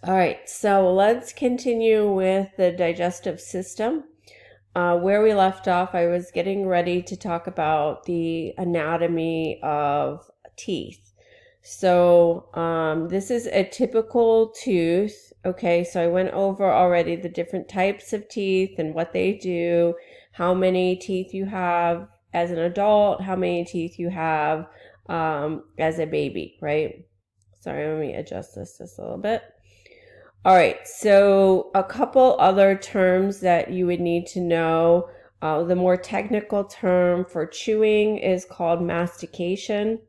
All right, so let's continue with the digestive system. Where we left off, I was getting ready to talk about the anatomy of teeth. So this is a typical tooth. Okay, so I went over already the different types of teeth and what they do, how many teeth you have as an adult, how many teeth you have as a baby, right? Sorry, let me adjust this just a little bit. All right, so a couple other terms that you would need to know. The more technical term for chewing is called mastication,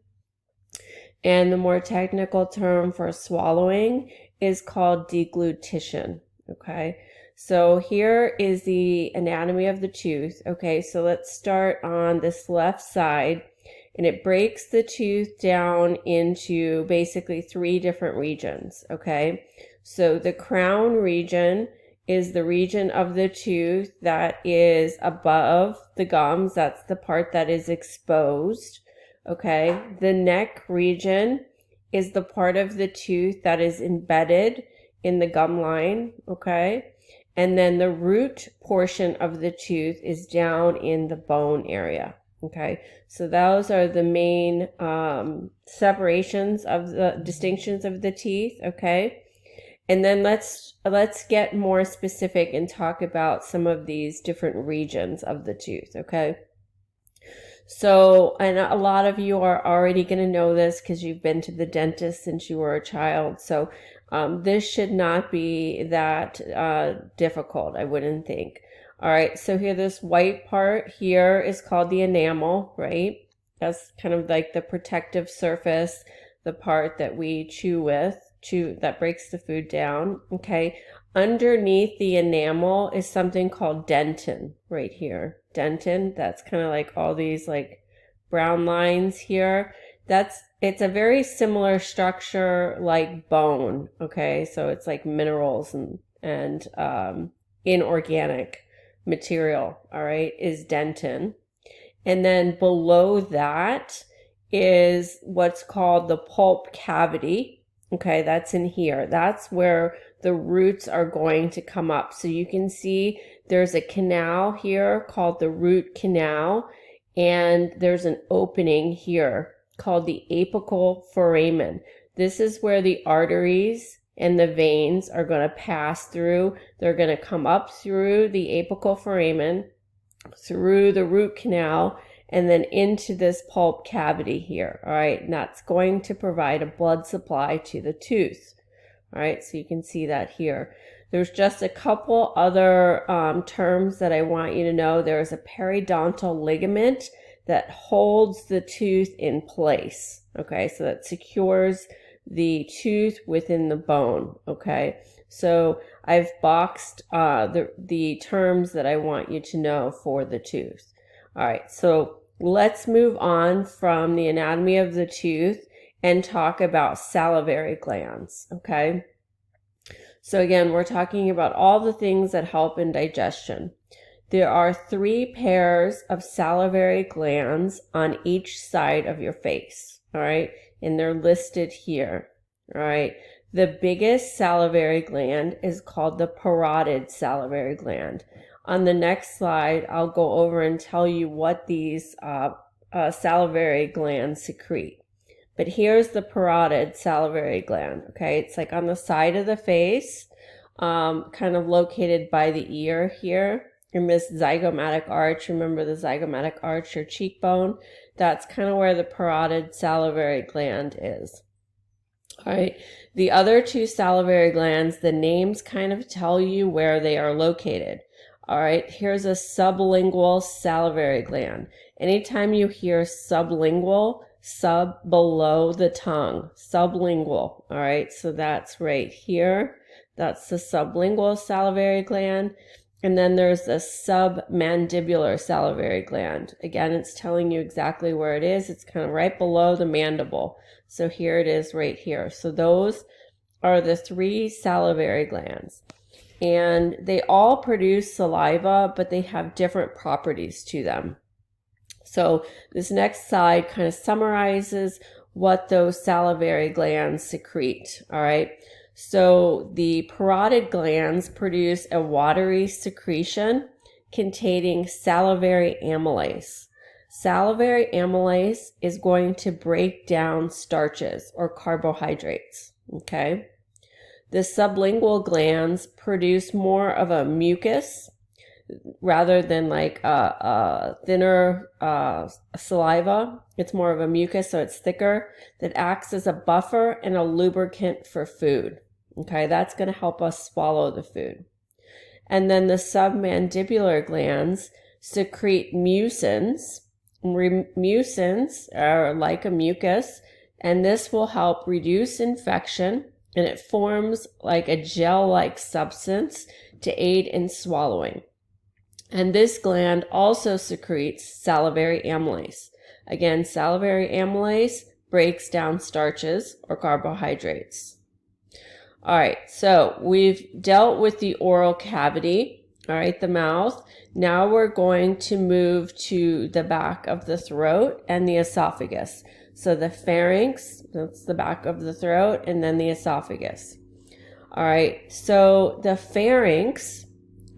and the more technical term for swallowing is called deglutition. Okay, so here is the anatomy of the tooth. Okay, so let's start on this left side, and it breaks the tooth down into basically three different regions. Okay, so the crown region is the region of the tooth that is above the gums. That's the part that is exposed. Okay, the neck region is the part of the tooth that is embedded in the gum line. Okay, and then the root portion of the tooth is down in the bone area. Okay, so those are the main separations of the distinctions of the teeth. Okay, and then let's get more specific and talk about some of these different regions of the tooth. Okay, so, and a lot of you are already going to know this because you've been to the dentist since you were a child. So this should not be that difficult, I wouldn't think. All right, so here, this white part here is called the enamel, right? That's kind of like the protective surface, the part that we chew with, that breaks the food down. Okay, underneath the enamel is something called dentin right here. Dentin, that's kind of like all these like brown lines here. It's a very similar structure like bone. Okay, so it's like minerals and inorganic material. All right, is dentin. And then below that is what's called the pulp cavity. Okay, that's in here. That's where the roots are going to come up. So you can see there's a canal here called the root canal, and there's an opening here called the apical foramen. This is where the arteries and the veins are going to pass through. They're going to come up through the apical foramen, through the root canal, and then into this pulp cavity here. All right, and that's going to provide a blood supply to the tooth. All right, so you can see that here. There's just a couple other terms that I want you to know. There's a periodontal ligament that holds the tooth in place. Okay, so that secures the tooth within the bone. Okay, so I've boxed the terms that I want you to know for the tooth. All right, so let's move on from the anatomy of the tooth and talk about salivary glands. Okay, so again, we're talking about all the things that help in digestion. There are 3 pairs of salivary glands on each side of your face. All right, and they're listed here. All right, the biggest salivary gland is called the parotid salivary gland. On the next slide, I'll go over and tell you what these salivary glands secrete. But here's the parotid salivary gland. Okay, it's like on the side of the face, kind of located by the ear here. In this zygomatic arch, remember the zygomatic arch, your cheekbone? That's kind of where the parotid salivary gland is. All right, the other 2 salivary glands, the names kind of tell you where they are located. All right, here's a sublingual salivary gland. Anytime you hear sublingual, sub below the tongue, sublingual. All right, so that's right here. That's the sublingual salivary gland. And then there's the submandibular salivary gland. Again, it's telling you exactly where it is. It's kind of right below the mandible. So here it is right here. So those are the 3 salivary glands. And they all produce saliva, but they have different properties to them. So this next slide kind of summarizes what those salivary glands secrete. All right. So the parotid glands produce a watery secretion containing salivary amylase. Salivary amylase is going to break down starches or carbohydrates, okay? The sublingual glands produce more of a mucus rather than like a thinner saliva. It's more of a mucus, so it's thicker, that acts as a buffer and a lubricant for food. Okay, that's going to help us swallow the food. And then the submandibular glands secrete mucins. Mucins are like a mucus, and this will help reduce infection, and it forms like a gel-like substance to aid in swallowing. And this gland also secretes salivary amylase. Again, salivary amylase breaks down starches or carbohydrates. All right, so we've dealt with the oral cavity, all right, the mouth. Now we're going to move to the back of the throat and the esophagus. So the pharynx, that's the back of the throat, and then the esophagus. All right, so the pharynx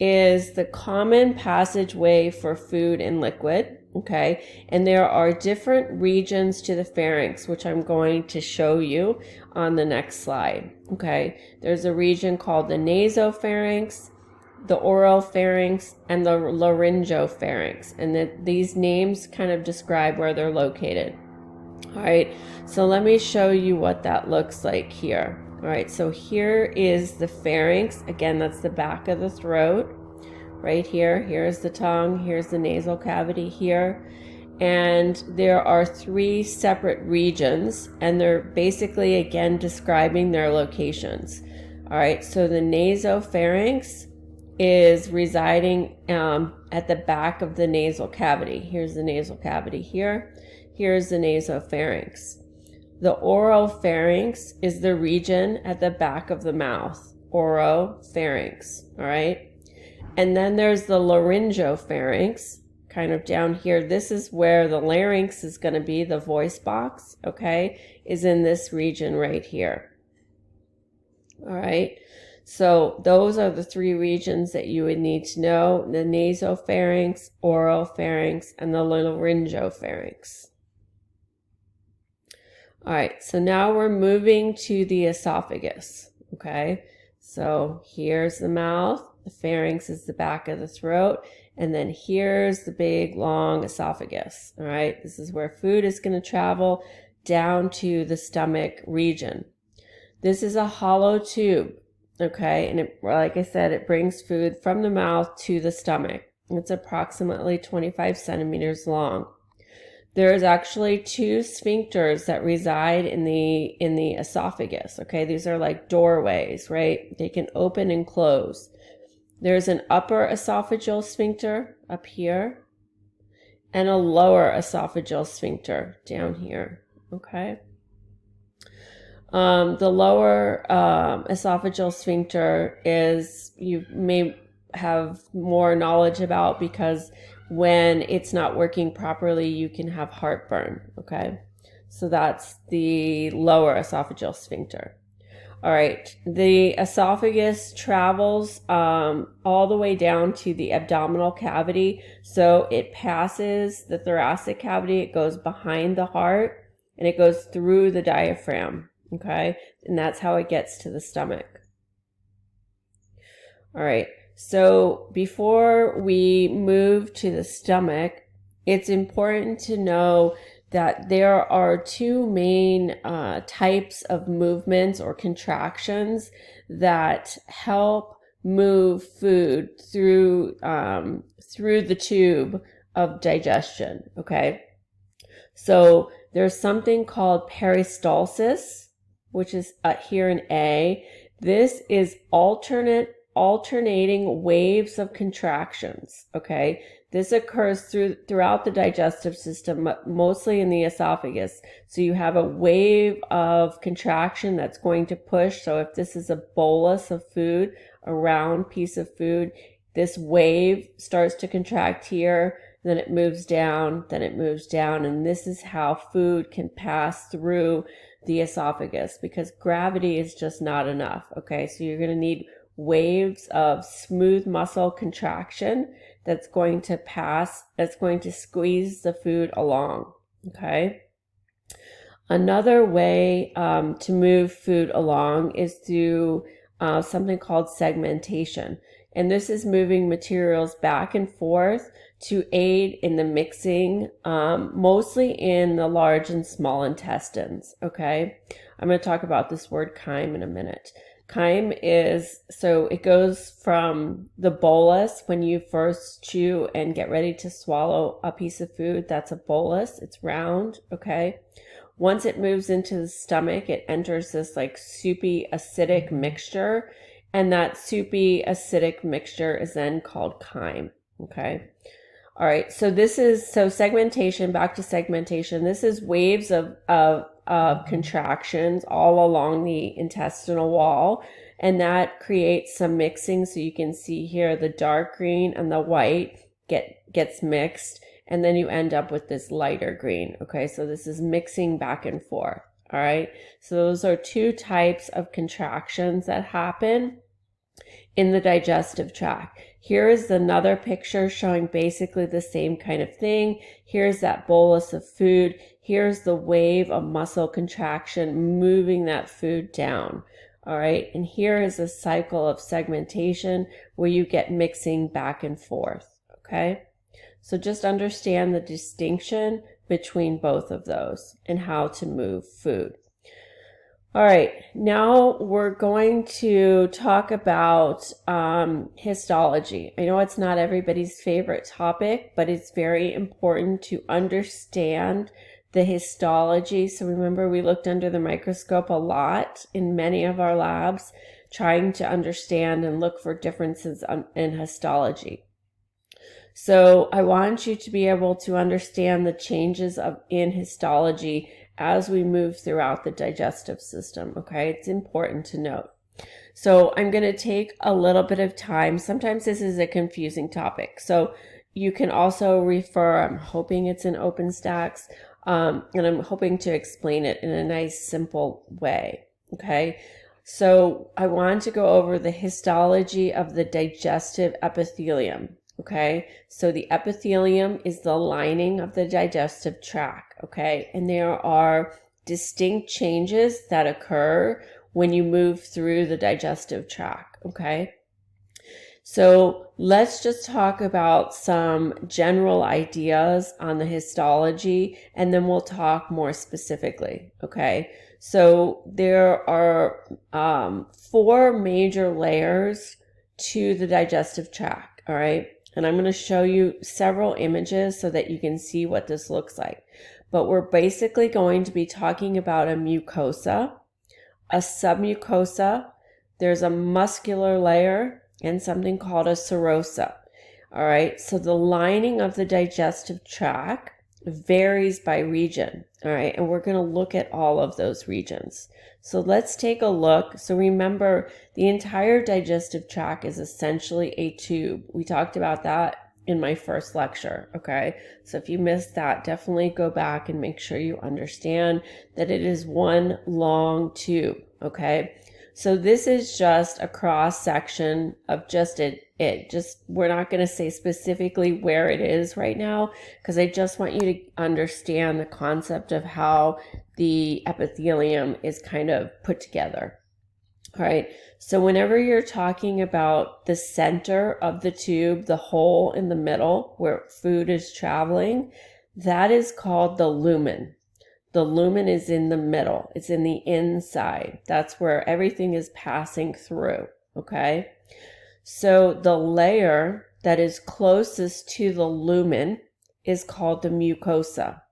is the common passageway for food and liquid, okay? And there are different regions to the pharynx, which I'm going to show you on the next slide, okay? There's a region called the nasopharynx, the oropharynx, and the laryngopharynx. And these names kind of describe where they're located. All right, so let me show you what that looks like here. All right, so here is the pharynx. Again, that's the back of the throat. Right here, here's the tongue, here's the nasal cavity here. And there are 3 separate regions, and they're basically, again, describing their locations. All right, so the nasopharynx is residing at the back of the nasal cavity. Here's the nasal cavity here. Here's the nasopharynx. The oropharynx is the region at the back of the mouth, oropharynx, all right? And then there's the laryngopharynx, kind of down here. This is where the larynx is going to be, the voice box, okay, is in this region right here. All right, so those are the 3 regions that you would need to know: the nasopharynx, oropharynx, and the laryngopharynx. All right, so now we're moving to the esophagus, okay? So here's the mouth, the pharynx is the back of the throat, and then here's the big, long esophagus, all right? This is where food is going to travel down to the stomach region. This is a hollow tube, okay? And it, like I said, it brings food from the mouth to the stomach. It's approximately 25 centimeters long. There's actually 2 sphincters that reside in the esophagus, okay? These are like doorways, right? They can open and close. There's an upper esophageal sphincter up here and a lower esophageal sphincter down here, okay? The lower esophageal sphincter is, you may have more knowledge about, because when it's not working properly, you can have heartburn, okay? So that's the lower esophageal sphincter. All right, the esophagus travels all the way down to the abdominal cavity. So it passes the thoracic cavity, it goes behind the heart, and it goes through the diaphragm, okay? And that's how it gets to the stomach. All right. So before we move to the stomach, it's important to know that there are 2 main types of movements or contractions that help move food through the tube of digestion, okay? So there's something called peristalsis, which is here in A. This is alternating waves of contractions, okay? This occurs throughout the digestive system, mostly in the esophagus. So you have a wave of contraction that's going to push. So if this is a bolus of food, a round piece of food, this wave starts to contract here, then it moves down, then it moves down, and this is how food can pass through the esophagus because gravity is just not enough. Okay, so you're going to need waves of smooth muscle contraction that's going to squeeze the food along. Okay. Another way to move food along is through something called segmentation. And this is moving materials back and forth to aid in the mixing, mostly in the large and small intestines. Okay, I'm going to talk about this word chyme in a minute. Chyme it goes from the bolus when you first chew and get ready to swallow a piece of food. That's a bolus. It's round. Okay. Once it moves into the stomach, it enters this like soupy acidic mixture, and that soupy acidic mixture is then called chyme. Okay. All right. So segmentation, back to segmentation. This is waves of contractions all along the intestinal wall, and that creates some mixing. So you can see here the dark green and the white gets mixed, and then you end up with this lighter green. Okay, so this is mixing back and forth. All right, so those are two types of contractions that happen in the digestive tract. Here is another picture showing basically the same kind of thing. Here's that bolus of food. Here's the wave of muscle contraction moving that food down. All right, and here is a cycle of segmentation where you get mixing back and forth. Okay, so just understand the distinction between both of those and how to move food. All right, now we're going to talk about histology. I know it's not everybody's favorite topic, but it's very important to understand the histology. So remember, we looked under the microscope a lot in many of our labs, trying to understand and look for differences in histology. So I want you to be able to understand the changes in histology as we move throughout the digestive system. Okay, it's important to note. So I'm going to take a little bit of time. Sometimes this is a confusing topic, so you can also refer. I'm hoping it's in OpenStax, and I'm hoping to explain it in a nice, simple way. Okay, so I want to go over the histology of the digestive epithelium. Okay, so the epithelium is the lining of the digestive tract. Okay, and there are distinct changes that occur when you move through the digestive tract. Okay, so let's just talk about some general ideas on the histology, and then we'll talk more specifically. Okay, so there are 4 major layers to the digestive tract. All right. And I'm going to show you several images so that you can see what this looks like. But we're basically going to be talking about a mucosa, a submucosa, there's a muscular layer, and something called a serosa. All right, so the lining of the digestive tract varies by region. All right, and we're going to look at all of those regions. So let's take a look. So remember, the entire digestive tract is essentially a tube. We talked about that in my first lecture, okay? So if you missed that, definitely go back and make sure you understand that it is one long tube, okay? So this is just a cross section of just we're not going to say specifically where it is right now, because I just want you to understand the concept of how the epithelium is kind of put together. All right, so whenever you're talking about the center of the tube, the hole in the middle where food is traveling, that is called the lumen. The lumen is in the middle. It's in the inside. That's where everything is passing through, okay? So the layer that is closest to the lumen is called the mucosa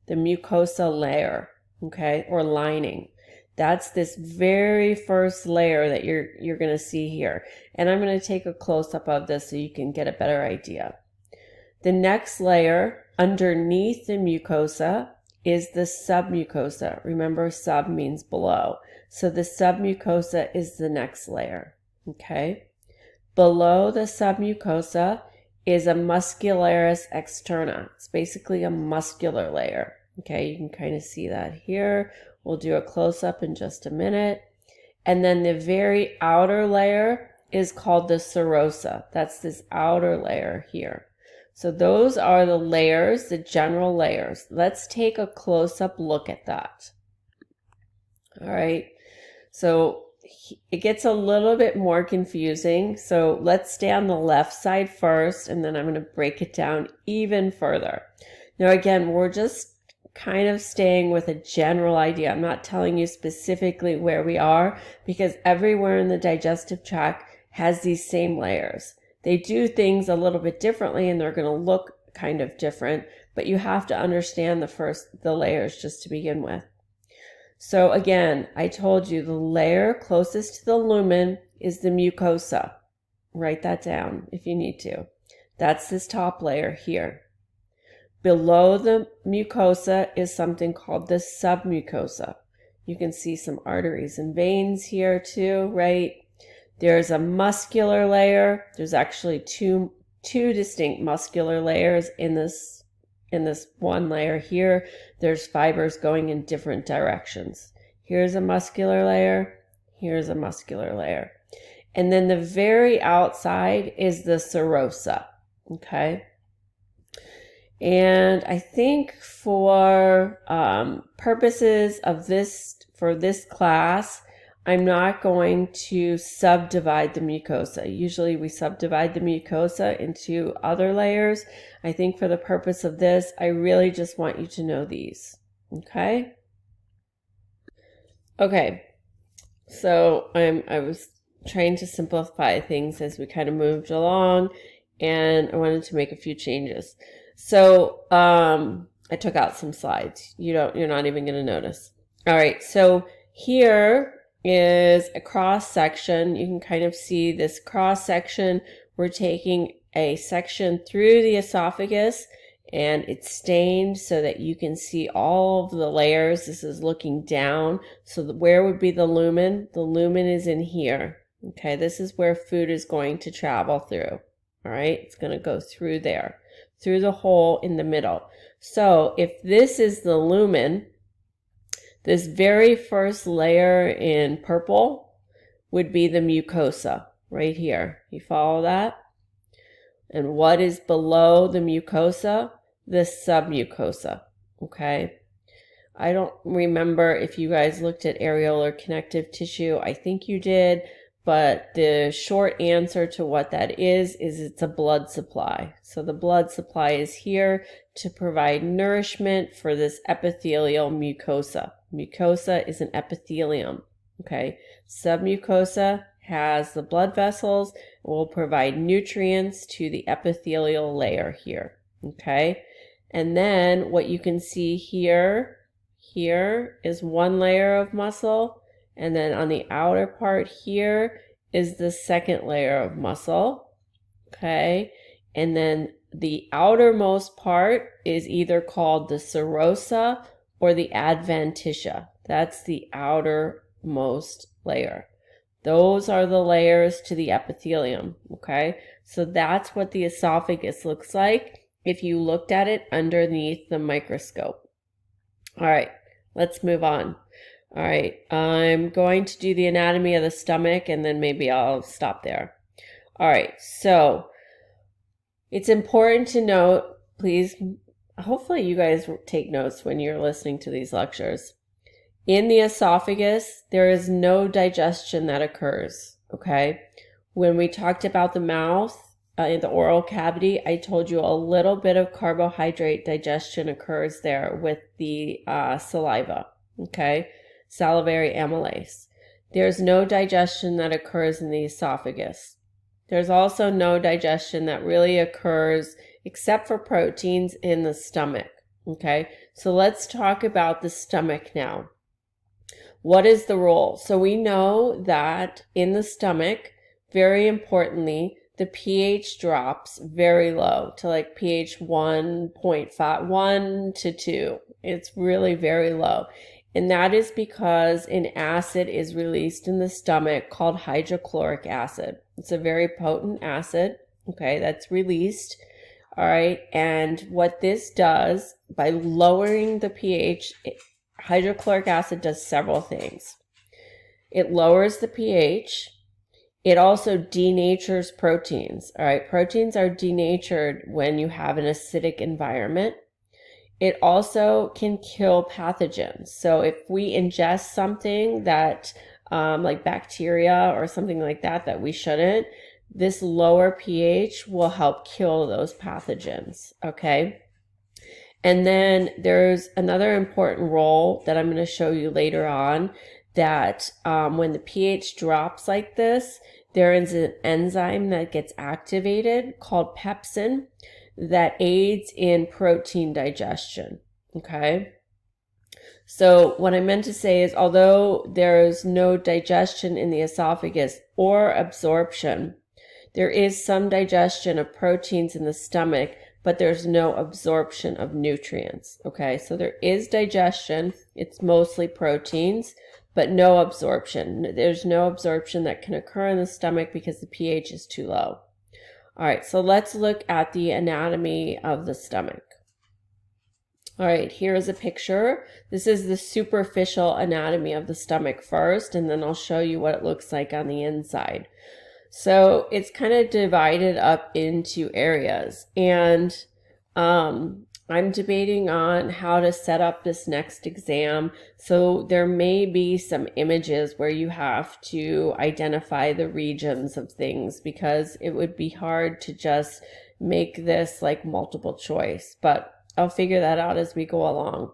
layer, okay, or lining. That's this very first layer that you're going to see here. And I'm going to take a close-up of this so you can get a better idea. The next layer underneath the mucosa is the submucosa. Remember, sub means below. So the submucosa is the next layer, okay? Below the submucosa is a muscularis externa. It's basically a muscular layer, okay? You can kind of see that here. We'll do a close-up in just a minute. And then the very outer layer is called the serosa. That's this outer layer here. So those are the layers, the general layers. Let's take a close-up look at that. All right, so it gets a little bit more confusing. So let's stay on the left side first, and then I'm going to break it down even further. Now again, we're just kind of staying with a general idea. I'm not telling you specifically where we are, because everywhere in the digestive tract has these same layers. They do things a little bit differently, and they're going to look kind of different, but you have to understand the layers just to begin with. So again, I told you the layer closest to the lumen is the mucosa. Write that down if you need to. That's this top layer here. Below the mucosa is something called the submucosa. You can see some arteries and veins here too, right? There's a muscular layer. There's actually two distinct muscular layers in this one layer here. There's fibers going in different directions. Here's a muscular layer. Here's a muscular layer. And then the very outside is the serosa, okay? And I think for purposes of for this class, I'm not going to subdivide the mucosa. Usually we subdivide the mucosa into other layers. I think for the purpose of this, I really just want you to know these, okay? Okay, so I was trying to simplify things as we kind of moved along, and I wanted to make a few changes. So I took out some slides. You're not even going to notice. All right, so here is a cross section. You can kind of see this cross section. We're taking a section through the esophagus, and it's stained so that you can see all of the layers. This is looking down. So where would be the lumen? The lumen is in here. Okay, this is where food is going to travel through. All right, it's going to go through there, through the hole in the middle. So if this is the lumen, this very first layer in purple would be the mucosa right here. You follow that? And what is below the mucosa? The submucosa, okay? I don't remember if you guys looked at areolar connective tissue. I think you did, but the short answer to what that is it's a blood supply. So the blood supply is here to provide nourishment for this epithelial mucosa. Mucosa is an epithelium, okay? Submucosa has the blood vessels, will provide nutrients to the epithelial layer here, okay? And then what you can see here is one layer of muscle, and then on the outer part here is the second layer of muscle, okay? And then the outermost part is either called the serosa or the adventitia. That's the outermost layer. Those are the layers to the epithelium, okay? So that's what the esophagus looks like if you looked at it underneath the microscope. All right, let's move on. All right, I'm going to do the anatomy of the stomach, and then maybe I'll stop there. All right, so it's important to note, please, hopefully you guys take notes when you're listening to these lectures. In the esophagus, there is no digestion that occurs, okay? When we talked about the mouth, in the oral cavity, I told you a little bit of carbohydrate digestion occurs there with the saliva, okay? Salivary amylase. There's no digestion that occurs in the esophagus. There's also no digestion that really occurs except for proteins in the stomach, okay? So let's talk about the stomach now. What is the role? So we know that in the stomach, very importantly, the pH drops very low to like pH 1.5, 1 to 2. It's really very low. And that is because an acid is released in the stomach called hydrochloric acid. It's a very potent acid, okay, that's released. All right, and what this does by lowering the pH hydrochloric acid does several things. It lowers the pH. It also denatures proteins. All right, proteins are denatured when you have an acidic environment. It also can kill pathogens. So if we ingest something that, like bacteria or something like that, that we shouldn't, this lower pH will help kill those pathogens, okay? And then there's another important role that I'm going to show you later on, that when the pH drops like this, there is an enzyme that gets activated called pepsin that aids in protein digestion, okay? So what I meant to say is, although there's no digestion in the esophagus or absorption, there is some digestion of proteins in the stomach, but there's no absorption of nutrients, okay? So there is digestion, it's mostly proteins, but no absorption. There's no absorption that can occur in the stomach because the pH is too low. All right, so let's look at the anatomy of the stomach. All right, here's a picture. This is the superficial anatomy of the stomach first, and then I'll show you what it looks like on the inside. So it's kind of divided up into areas, and I'm debating on how to set up this next exam. So there may be some images where you have to identify the regions of things, because it would be hard to just make this like multiple choice, but I'll figure that out as we go along.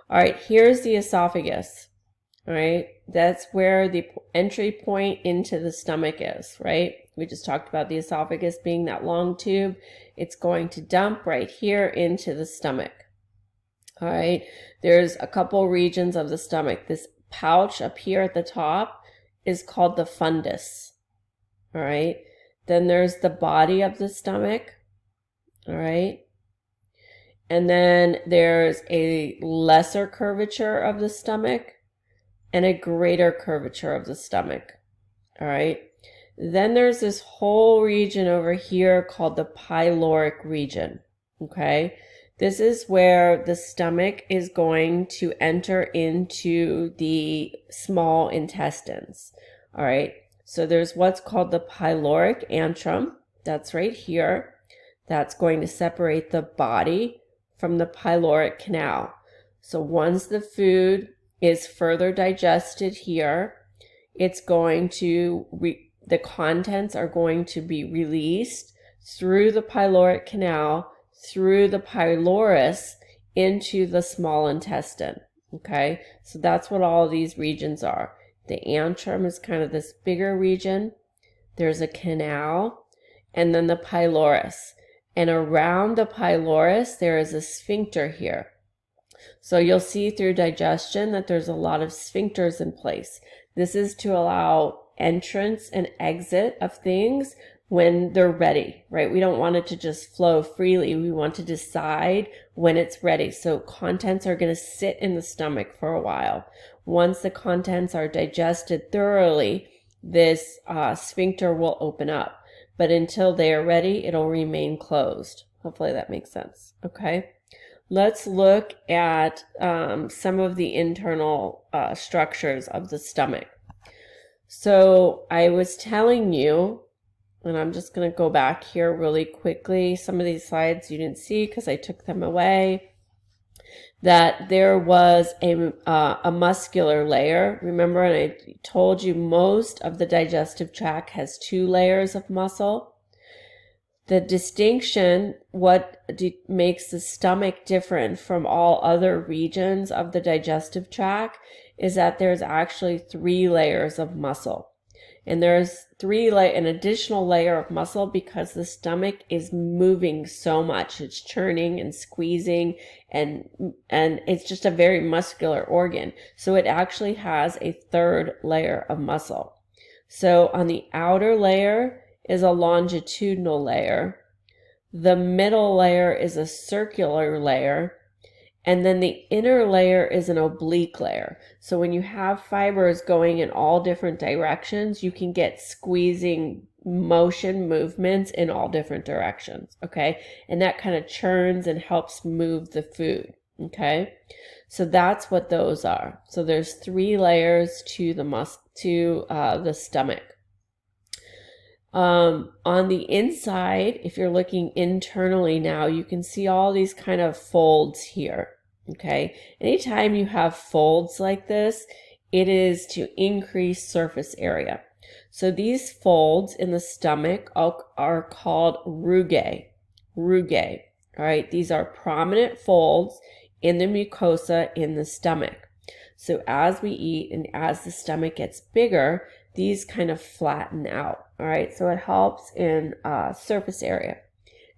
All right, here's the esophagus. All right, that's where the entry point into the stomach is, right? We just talked about the esophagus being that long tube. It's going to dump right here into the stomach. All right, there's a couple regions of the stomach. This pouch up here at the top is called the fundus. All right, then there's the body of the stomach. All right, and then there's a lesser curvature of the stomach and a greater curvature of the stomach. All right, then there's this whole region over here called the pyloric region. Okay, this is where the stomach is going to enter into the small intestines. All right, so there's what's called the pyloric antrum. That's right here. That's going to separate the body from the pyloric canal. So once the food is further digested here, it's going to, the contents are going to be released through the pyloric canal, through the pylorus, into the small intestine. Okay, so that's what all of these regions are. The antrum is kind of this bigger region. There's a canal, and then the pylorus. And around the pylorus, there is a sphincter here. So you'll see through digestion that there's a lot of sphincters in place. This is to allow entrance and exit of things when they're ready, right? We don't want it to just flow freely. We want to decide when it's ready. So contents are going to sit in the stomach for a while. Once the contents are digested thoroughly, this sphincter will open up. But until they are ready, it'll remain closed. Hopefully that makes sense. Okay. Let's look at some of the internal structures of the stomach. So I was telling you, and I'm just going to go back here really quickly. Some of these slides you didn't see because I took them away. That there was a muscular layer. Remember, and I told you most of the digestive tract has 2 layers of muscle. The distinction, what makes the stomach different from all other regions of the digestive tract, is that there's actually 3 layers of muscle. And there's an additional layer of muscle because the stomach is moving so much. It's churning and squeezing, and it's just a very muscular organ. So it actually has a 3rd layer of muscle. So on the outer layer is a longitudinal layer. The middle layer is a circular layer. And then the inner layer is an oblique layer. So when you have fibers going in all different directions, you can get squeezing motion movements in all different directions, okay? And that kind of churns and helps move the food, okay? So that's what those are. So there's 3 layers to the stomach. On the inside, if you're looking internally now, you can see all these kind of folds here. Okay. Anytime you have folds like this, it is to increase surface area. So these folds in the stomach are called rugae. Rugae. All right. These are prominent folds in the mucosa in the stomach. So as we eat and as the stomach gets bigger, these kind of flatten out. All right. So it helps in surface area.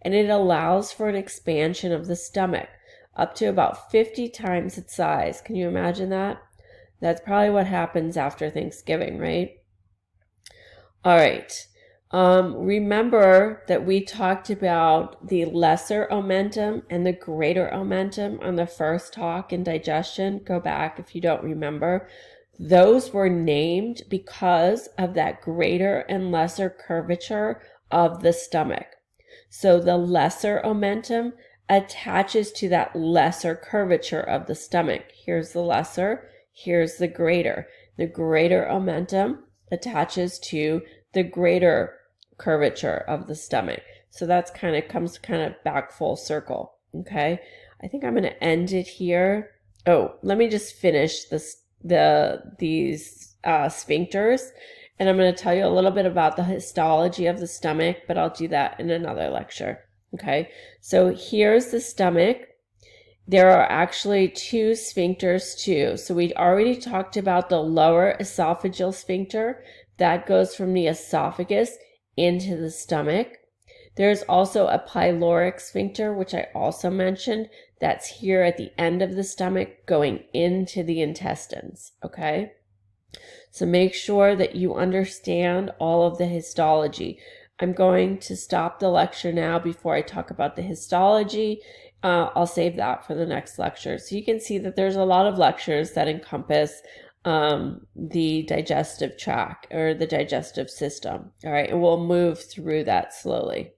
And it allows for an expansion of the stomach up to about 50 times its size. Can you imagine that? That's probably what happens after Thanksgiving, right? All right. Remember that we talked about the lesser omentum and the greater omentum on the first talk in digestion. Go back if you don't remember. Those were named because of that greater and lesser curvature of the stomach. So the lesser omentum attaches to that lesser curvature of the stomach. Here's the lesser, here's the greater. The greater omentum attaches to the greater curvature of the stomach. So that's comes back full circle. Okay. I think I'm going to end it here. Oh, let me just finish these sphincters, and I'm going to tell you a little bit about the histology of the stomach, but I'll do that in another lecture. Okay. So here's the stomach. There are actually 2 sphincters too. So we already talked about the lower esophageal sphincter that goes from the esophagus into the stomach. There's also a pyloric sphincter, which I also mentioned, that's here at the end of the stomach going into the intestines. Okay. So make sure that you understand all of the histology. I'm going to stop the lecture now before I talk about the histology. I'll save that for the next lecture. So you can see that there's a lot of lectures that encompass the digestive tract or the digestive system. All right, and we'll move through that slowly.